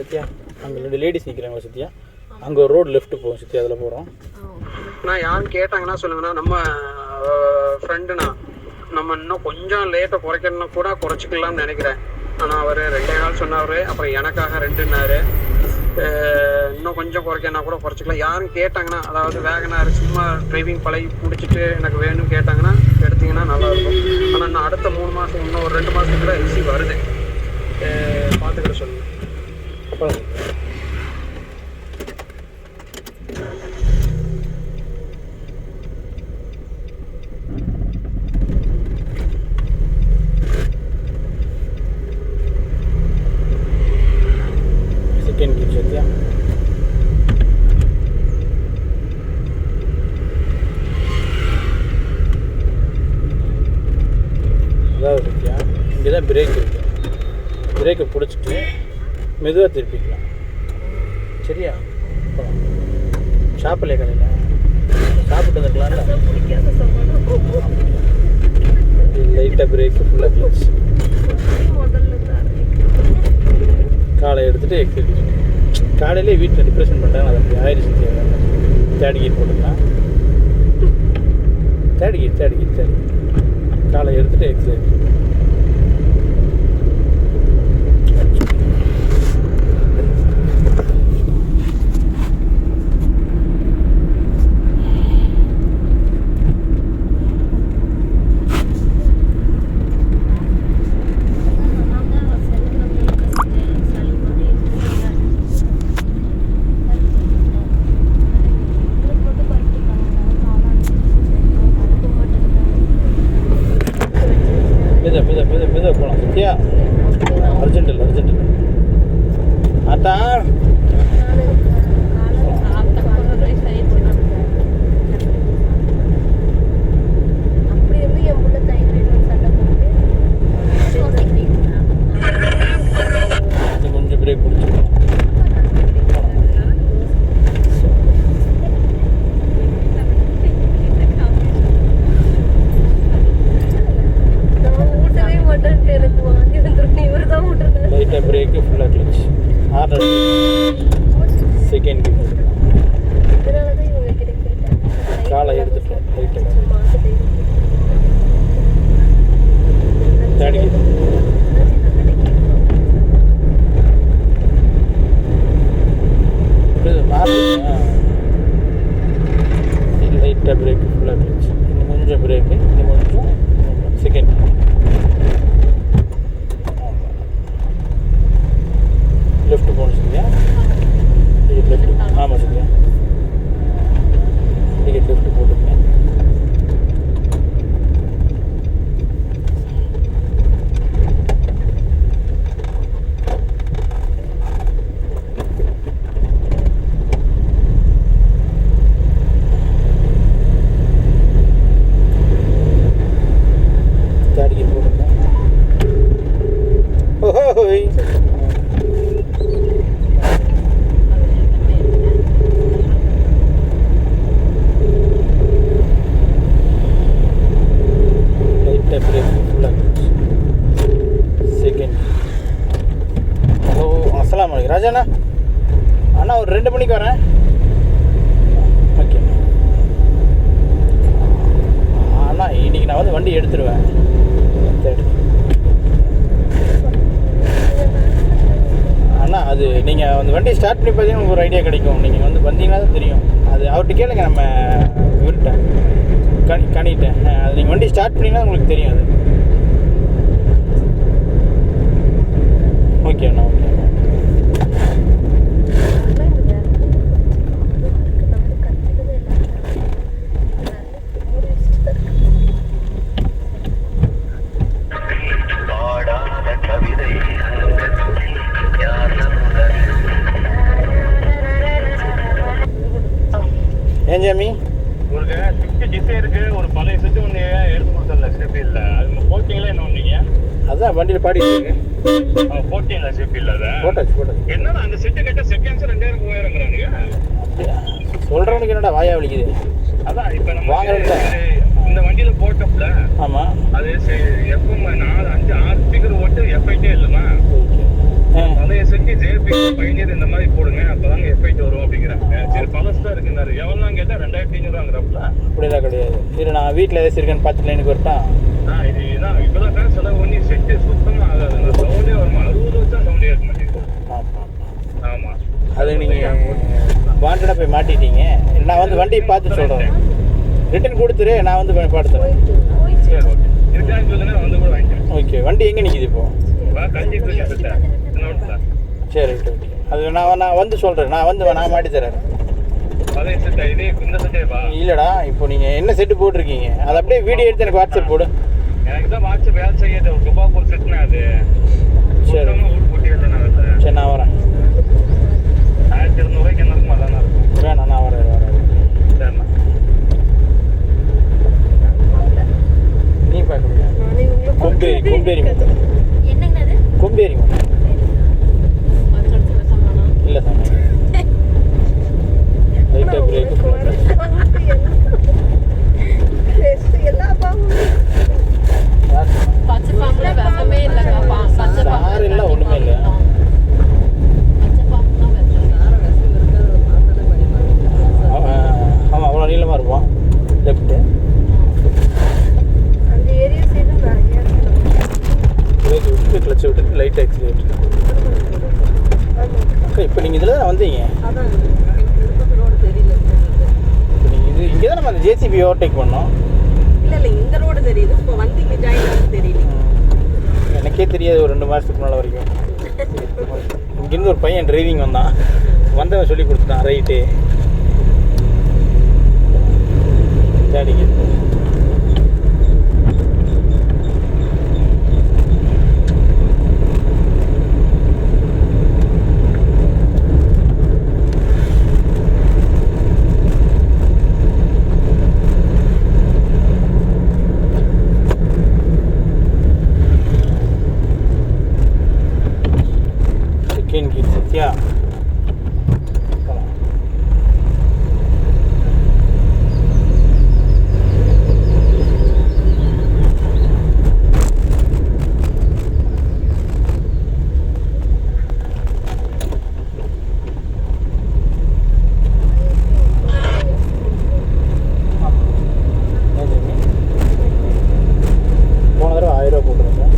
சத்யா அங்கே 2 லேடிஸ் நிற்கிறாங்களா சத்யா? அங்கே ஒரு ரோடு லெஃப்ட் போகும் சத்யா, அதில் போகிறோம். நான் யாருன்னு கேட்டாங்கன்னா சொல்லுங்கண்ணா, நம்ம ஃப்ரெண்டுண்ணா, நம்ம இன்னும் கொஞ்சம் லேட்டை குறைக்கணும்னா கூட குறைச்சிக்கலாம்னு நினைக்கிறேன். ஆனால் அவர் 2 நாள் சொன்னார், அப்புறம் எனக்காக 2ன்னாரு. இன்னும் கொஞ்சம் குறைக்கணும்னா கூட குறைச்சிக்கலாம். யாரும் கேட்டாங்கன்னா, அதாவது வேகனார் சும்மா டிரைவிங் பழகி பிடிச்சிட்டு எனக்கு வேணும்னு கேட்டாங்கன்னா எடுத்திங்கன்னா நல்லாயிருக்கும். ஆனால் இன்னும் அடுத்த 3 மாதம், இன்னும் ஒரு 2 மாதத்துக்குள்ள எல்சி வருது, பார்த்துக்கிட்ட சொல்லுங்கள். அப்புறம் செகண்ட் கீர் சத்யா. அதாவது சத்யா இங்கே தான் பிரேக் இருக்கு. பிரேக்கை பிடிச்சிட்டு மெதுவாக திருப்பிக்கலாம். சரியா? சாப்பிடலையே கடையில் சாப்பிட்டு வந்துருக்கலாம்ல. லைட்டாக பிரேக்கு ஃபுல்லாக கிளச். காலை எடுத்துகிட்டு எக்ஸைட் காலையிலே வீட்டில் டிப்ரெஷன் பண்ணுறாங்க. அது அப்படி ஆயிடுச்சு. தேர்ட் கீர் போட்டுக்கலாம். தேர்ட் கீர் காலை எடுத்துகிட்டு எக்ஸைட். மெதுவாக போகலாம் சத்யா. அர்ஜென்ட் இல்லை அத்தா. கொஞ்சம் பிரேக் பிடிச்சிக்கலாம். லைட்டாக பிரேக்கு ஃபுல்லாக கிளச். ஆர்டர் செகண்ட் கீர் காலை எடுத்துட்டோம். லைட்டாக தேர்ட் கீர் லைட்டாக பிரேக்கு ஃபுல்லாக கிளச். இன்னும் கொஞ்சம் பிரேக்கு, இன்னும் கொஞ்சம் செகண்ட் லெஃப்ட் போகணும் சரியா? Ticket left. ஆமாம் சரியா, டிக்கெட் லெஃப்ட் போட்டுருங்க. தேர்ட் கீர் போட்டுருங்க. ஓஹோய் செகண்ட். ஹலோ அஸ்ஸலாமு அலைக்கும் ராஜாண்ணா. அண்ணா ஒரு 2 மணிக்கு வரேன். ஓகே அண்ணா, இன்னைக்கு நான் வந்து வண்டி எடுத்துருவேன். அண்ணா அது நீங்கள் வந்து வண்டி ஸ்டார்ட் பண்ணி பார்த்தீங்கன்னா உங்களுக்கு ஒரு ஐடியா கிடைக்கும். நீங்கள் வந்து வந்தீங்கன்னா தான் தெரியும். அது அவர்கிட்ட கேளுங்க, நம்ம இவர்கிட்ட கணிட்டேன். அது நீங்கள் வண்டி ஸ்டார்ட் பண்ணிங்கன்னா உங்களுக்கு தெரியும். அது ஓகே அண்ணா. ஓகே ஏன் ஜாமி ஒரு ஸ்விஃப்ட் டிசைருக்கு ஒரு பழைய செட்டு ஒன்று எடுத்து கொடுத்தல ஸ்விஃப்டில் அது போட்டிங்களா என்ன ஒன்றீங்க? அதான் வண்டியில் பாடிட்டு இருக்கு. போட்டிங்களா ஸ்விஃப்டில்? அதை போட்டாச்சு. என்னன்னா அந்த செட்டு கேட்டால் செகண்ட்ஸ் 2000 3000ங்கிறானுங்க. அப்படியா சொல்கிறவனுக்கு என்னடா வாயா வலிக்குது. அதான் இப்போ நம்ம வாங்குறதுல இந்த வண்டியில் போட்டோம்ல. ஆமாம் அது எப்போ 4 5 6 ஸ்பீக்கர் ஓட்டு எஃப்ஐட்டே இல்லைம்மா. ஓகே பழைய செட்டு ஜேபி பைனியர் இந்த மாதிரி போடுங்க, அப்பதாங்க எஃபெக்ட் வரும் அப்படிங்கிறாங்க. சரி பழசு தான் இருக்குன்னாரு. எவ்வளோலாம் கேட்டா 2500 அப்படிலாம் கிடையாது. சரி நான் வீட்டில் ஏதாச்சும் இருக்கேன்னு பார்த்துட்டு எனக்கு வரட்டா. இதுதான் இப்பதான் செலவு பண்ணி செட்டு சுத்தமா ஆகாது. அந்த சவுண்டே வருமா 60 வச்சா சவுண்டே இருக்க மாட்டேங்குது. ஆமா அது நீங்கள் வாண்டடாக போய் மாட்டிட்டீங்க. நான் வந்து வண்டியை பார்த்து சொல்கிறேன். ரிட்டர்ன் கொடுத்துரு, நான் வந்து பார்த்துறேன். சரி ஓகே. இருக்கான்னு சொல்லுங்க, வந்து கூட வாங்கிக்கிறேன். ஓகே. வண்டி எங்கே நிற்கிது இப்போ? கஞ்சிட்டு இருக்கேன். சரி ரைட் ஓகே. அது நான் வந்து சொல்கிறேன். நான் மாட்டி தரேன். பழைய செட்டா இதே இந்த செட்டேப்பா? இல்லைடா, இப்போ நீங்கள் என்ன செட்டு போட்டிருக்கீங்க அதை அப்படியே வீடியோ எடுத்து எனக்கு வாட்ஸ்அப் போடு. எனக்கு தான் வாட்ஸ்அப் வேலை செய்யாது. ஒரு துபாக்கூர் செட்னா அது சரி போட்டிடுறேன். சரி நான் வரேன். 1200 என்ன இருக்குமா? அதான் இருக்கும். வேணாம் நான் வரேன். சரிண்ணா. நீ பார்க்க முடியாது. கொம்பேரி கொம்பேரி கொம்பேரி இல்லை சாமி. லைட்டாக பிரேக்கு சார் இல்லை ஒன்றுமே இல்லை. ஆமாம் அவ்வளோ நீளமாக இருப்பான். லெஃப்ட்டு பிரேக் விட்டு கிளச்சு விட்டு லைட்டாக எக்ஸிலேட். அக்கா இப்போ நீங்கள் இதில் தான் வந்தீங்க. இப்போ நீங்கள் இங்கே தான் நம்ம அந்த ஜேசிபி ஓவர்டேக் பண்ணோம். இந்த ரோடு தெரியுது. இப்போ வந்தீங்க ஜாயின் தெரியல. எனக்கே தெரியாது ஒரு 2 மாதத்துக்கு முன்னால் வரைக்கும். இங்கேருந்து ஒரு பையன் டிரைவிங் வந்தவன் சொல்லி கொடுத்தான். ரைட்டு ஜாடிக்கு செகண்ட் கீர் சத்யா. போன தடவை 1000 ரூபா போட்டுருந்தேன்.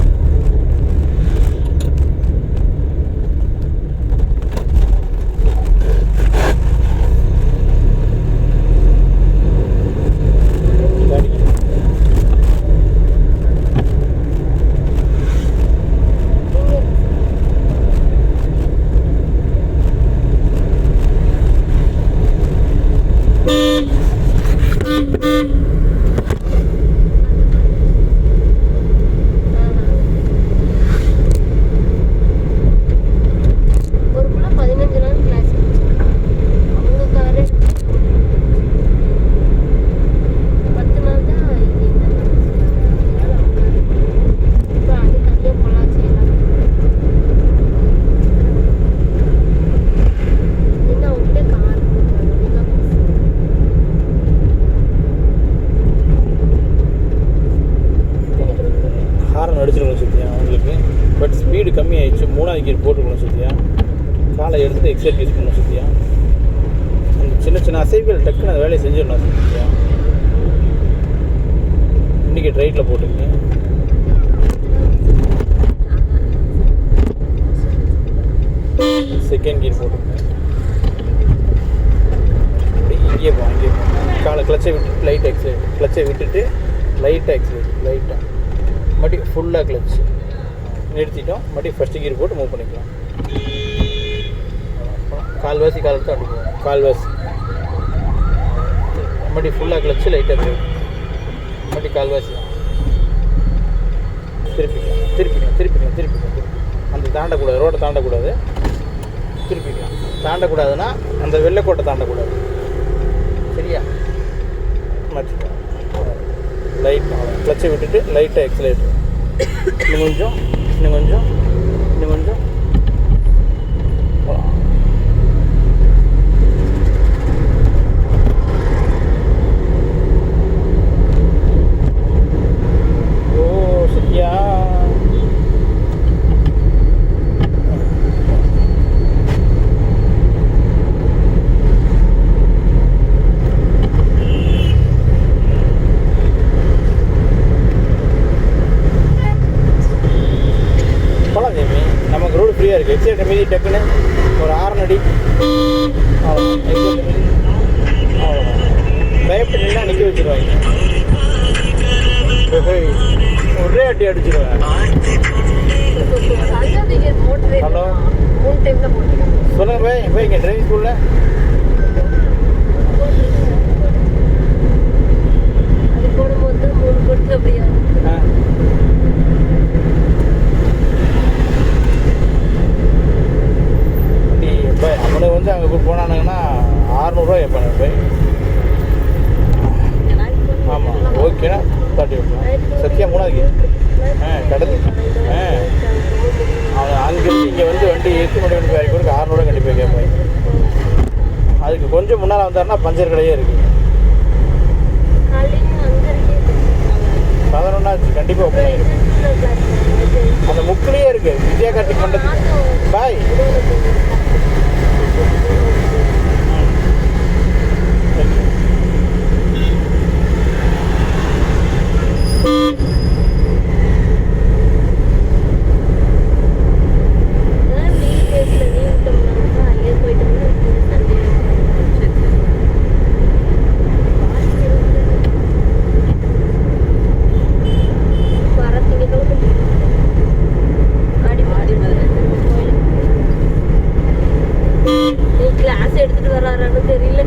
அடிச்சிருக்கணும் சத்யா உங்களுக்கு. பட் ஸ்பீடு கம்மியாகிடுச்சு. 3வது கியர் போட்டுக்கணும் சத்யா. காலை எடுத்து எக்ஸைட் யூஸ் பண்ணணும் சத்யா. அந்த சின்ன சின்ன அசைவுகள் டக்குன்னு அந்த வேலையை செஞ்சிடணும் சத்யா. இண்டிகேட் ரைட்டில் போட்டுங்க. செகண்ட் கியர் போட்டுங்க. இங்கே போ. காலை கிளச்சை விட்டுட்டு லைட் எக்ஸைட். கிளச்சை விட்டுட்டு லைட்டாக எக்ஸைட். லைட்டாக மறுபடியும் ஃபுல்லாக கிளச் நிறுத்திட்டோம். மறுபடியும் ஃபஸ்ட்டு கீர் போட்டு மூவ் பண்ணிக்கலாம். கால்வாசி கால் எடுத்து அடிப்போம். கால்வாசி மறுபடியும் ஃபுல்லாக கிளச்சு லைட்டாக பிரேக். மறுபடியும் கால்வாசி தான். திருப்பிக்கலாம். அந்த தாண்டக்கூடாது. ரோட்டை தாண்டக்கூடாது. திருப்பிக்கலாம். தாண்டக்கூடாதுன்னா அந்த வெள்ளைக்கோட்டை தாண்டக்கூடாது. சரியா? மாற்றிக்கலாம். லைட் கிளச்சை விட்டுட்டு லைட்டாக எக்ஸலேட்டர். இன்னும் கொஞ்சம் ஓ சத்யா ஃப்ரீயாக இருக்குது. எக்ஸிலேட்டர் மீதி டக்குன்னு ஒரு 6 அடி அவ்வளோதான். எக்ஸிலேட்டர் மீதி அவ்வளோதான். பயப்பட்டு நின்னா நிற்க வச்சுருவாங்க. ஒரே அடி அடிச்சிருவேன். ஹலோ சொல்லுங்கள் போய் இங்கே டிரைவிங் ஸ்கூலில் அவனுக்கு வந்து அங்கே போனானுங்கன்னா 600 கேட்பானு போய். ஆமாம் ஓகேண்ணா தாட்டி விட்டுருவோம். சத்தியம் 3வது கடந்து அவன் அங்கேருந்து இங்கே வந்து வண்டி ஏற்றி கொண்டு வந்து வரைக்கும் 600 கண்டிப்பாக கேட்பாங்க. அதுக்கு கொஞ்சம் முன்னால் வந்தாருன்னா பஞ்சர் கடையே இருக்குது. 11 கண்டிப்பாக ஓப்பன் ஆகிருக்கு. அந்த முக்கிலேயே இருக்குது விஜயா கார்த்திக் மண்டபத்துக்கு. பாய் கிளாஸ் எடுத்துட்டு வர்றாரான்னு தெரியல.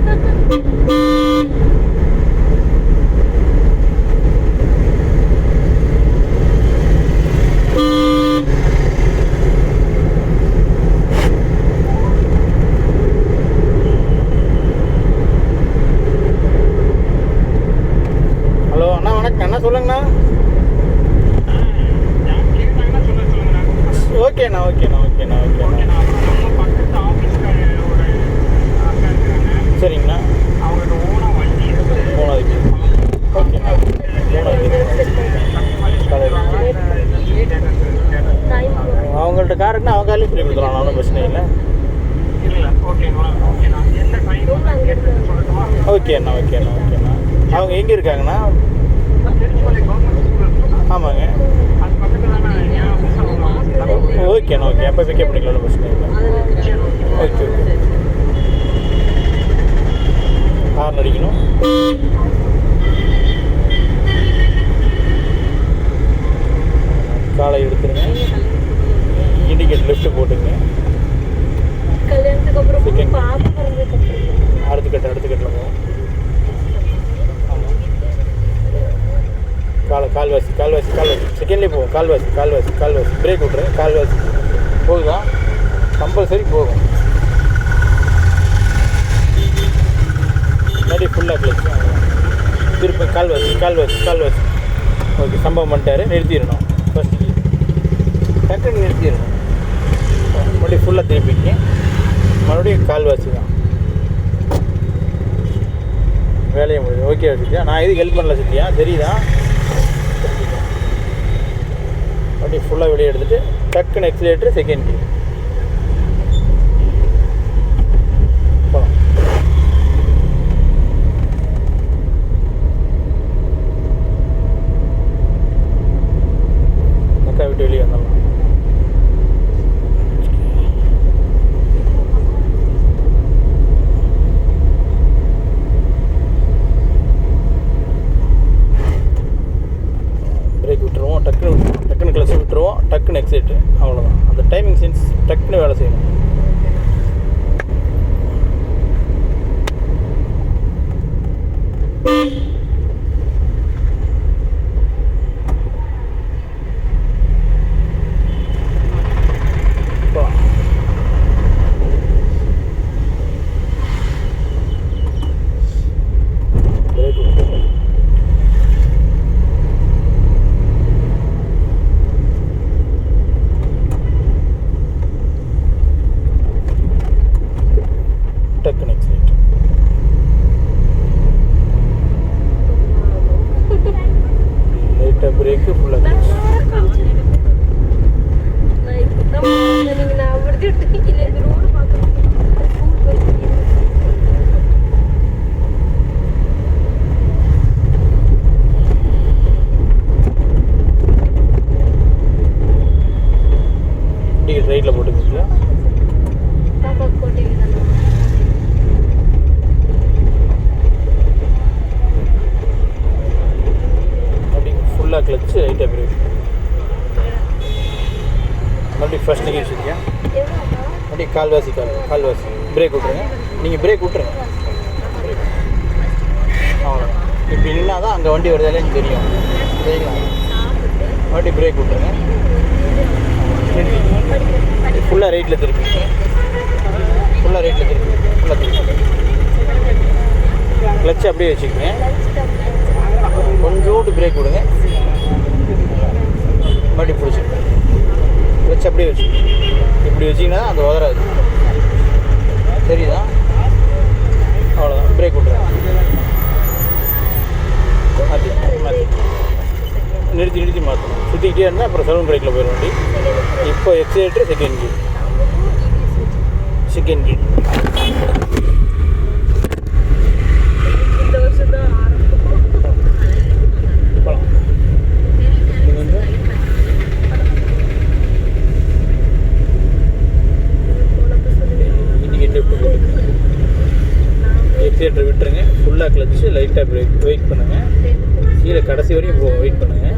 ஹலோ அண்ணா வணக்கம். அண்ணா சொல்லுங்கண்ணா. ஓகேண்ணா ஓகேண்ணா ஓகேண்ணா ஓகேண்ணா சரிங்கண்ணா. 3வது ஓகேண்ணா. 3வது அவங்கள்ட்ட காருக்குன்னா அவங்க காலையும் ஃப்ரீ கொடுத்துருவாங்க. ஒன்றும் பிரச்சனை இல்லை. ஓகேண்ணா ஓகேண்ணா ஓகேண்ணா. அவங்க எங்கே இருக்காங்கண்ணா? ஆமாங்க ஓகேண்ணா ஓகே. அப்போ பிக்கப் பண்ணிக்கலாம். ஒன்றும் பிரச்சனை இல்லை. Okay okay. ஹார்ன் அடிக்கணும். காலை எடுத்துருங்க. இண்டிகேட் லெஃப்ட் போட்டுங்க. கல்யாணத்துக்கு அப்புறம் பாப்பா பிறந்ததுக்கு அடுத்த கட்டில் போகும். ஆமாம் கால்வாசி செகண்ட்லேயே போகும். கால்வாசி பிரேக் விட்ரு. கால்வாசி போகுதா? கம்பல்சரி போகும். முன்னாடி ஃபுல்லாக கிளச்சு திருப்பி கால்வாசி ஓகே. சம்பவம் பண்ணிட்டாரு. நிறுத்திடணும். ஃபஸ்ட்டு டக்குன்னு நிறுத்திடணும். மறுபடியும் ஃபுல்லாக திருப்பிங்க. மறுபடியும் கால்வாசி தான் வேலையை முடியும். ஓகே வச்சுட்டியா? நான் எதுக்கு ஹெல்ப் பண்ணல சத்தியா தெரியுதா? மறுபடியும் ஃபுல்லாக வெளியே எடுத்துகிட்டு டக்குன்னு எக்ஸிலேட்டர் செகண்ட் கீ போகலாம். மக்கா விட்டு வெளியே வந்துடலாம். பிரேக் விட்டுருவோம். டக்குன்னு கிளச்சு விட்டுருவோம். டக்குன்னு எக்ஸிட். அவ்வளோதான். அந்த டைமிங் சென்ஸ் டக்குன்னு வேலை செய்யணும். பிரேக் விட்டுருவோம். டக்குன்னு எக்ஸிட். லைட்டாக பிரேக்கு ஃபுல்லாக கிளச்சு. டிக்கெட் ரைட்டில் போட்டுக்கிட்டு கிளச்சு லைட்டாக பிரேக். மறுபடியும் ஃபஸ்ட்டு கீர் சுற்றியா மறுபடியும் கால்வாசி பிரேக் விட்ருங்க. நீங்கள் பிரேக் விட்ருங்க. அவ்வளோ இப்படி நின்னா தான் அங்கே வண்டி வருதாலே எனக்கு தெரியும். சரிங்களா? மறுபடியும் பிரேக் விட்ருங்க. ஃபுல்லாக ரைட்டில் திருப்பி ஃபுல்லாக திருப்பி கிளச்சு அப்படியே வச்சுக்கோங்க. கொஞ்சோண்டு பிரேக் விடுங்க. மறுபடியும் பிடிச்சிருக்கேன். கிளச்சு அப்படியே வச்சுக்கோங்க. இப்படி வச்சிங்கன்னா அந்த உதறாது. தெரியுதா? அவ்வளோதான். பிரேக் விட்றேன். நிறுத்தி மாற்றணும். சுற்றிக்கிட்டே இருந்தால் அப்புறம் சலூன் பிரேக்கில் போயிடும் வண்டி. இப்போ எக்ஸிலேட்டர் செகண்ட் கீர். இந்த வருஷம் தான் போகலாம். இண்டிகேட்டர் எக்ஸிலேட்டர் விட்டுருங்க. ஃபுல்லாக கிளச்சு லைட்டாக பிரேக் வெயிட் பண்ணுங்கள். கீழே கடைசி வரையும் வெயிட் பண்ணுங்கள்.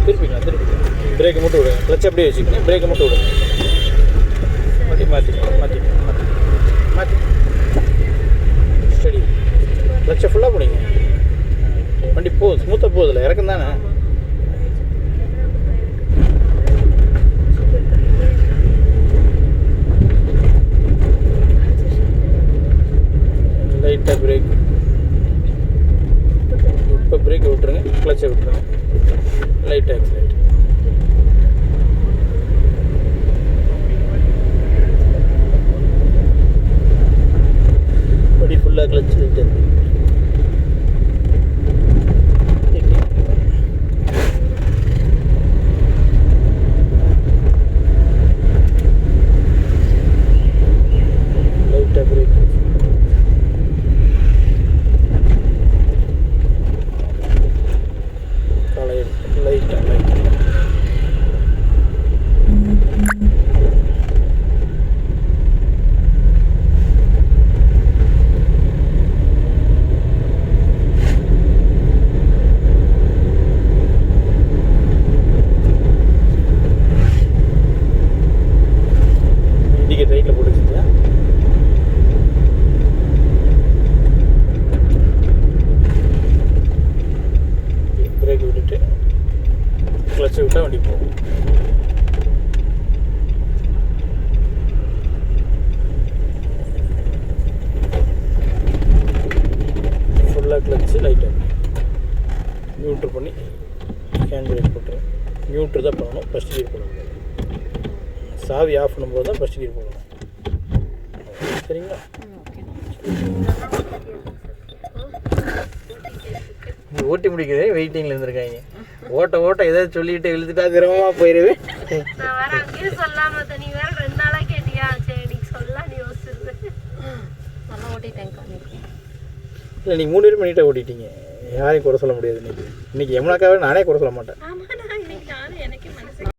திருப்பிக்கலாம். பிரேக்கை மட்டும் விடுங்க. கிளச் அப்படியே வச்சுக்கோங்க. பிரேக்கை மட்டும் விடுங்க. மாற்றி ஸ்டடி. கிளச்சை ஃபுல்லாக போடுங்க. வண்டி ஸ்மூத்தாக போகுதில்ல, இறக்கம் தானே. லைட்டாக பிரேக். இப்போ பிரேக்கை விட்டுருங்க. கிளச்சை விட்டுருங்க. லைட்டாக ஆக்சிலேட். படி ஃபுல்லாக கிளச்சு லைட்டாக பிரேக். லைட்டாக இண்டிகேட் ரைட்டில் போட்டு வச்சுட்டியா? பிரேக் விட்டுட்டு கிளச்சை விட்டால் வண்டி போகும். ஃபுல்லாக கிளச்சு லைட்டாக நியூட்ரு பண்ணி ஹேண்ட் பிரேக் போட்டுருங்க. நியூட்ரு தான் பண்ணணும், ஃபஸ்ட் கீர் போடணும். சாவி ஆஃப் பண்ணும்போது தான் ஃபஸ்ட் கீர் போடணும். சரிங்களா? ஓட்டி முடிக்கிறதே வெயிட்டிங்கில் இருந்திருக்காங்க. ஓட்ட ஏதாவது சொல்லிட்டு இழுத்துட்டா சிரமமாக போயிடுவேன். நான் வேற அங்கேயே சொல்லாம நீ வேற 2 நாளா கேட்டியா? சரி சொல்லலாம் நீ யோசிச்சிருந்தேன். நல்லா ஓட்டிட்டேன். இல்லை நீங்கள் 3 பேரும் பண்ணிகிட்டே ஓட்டிட்டீங்க. யாரையும் குறை சொல்ல முடியாது. இன்னைக்கு யமுனாக்காவே நானே குறை சொல்ல மாட்டேன். ஆமா நான் இன்னைக்கு நானும் எனக்கே மனசு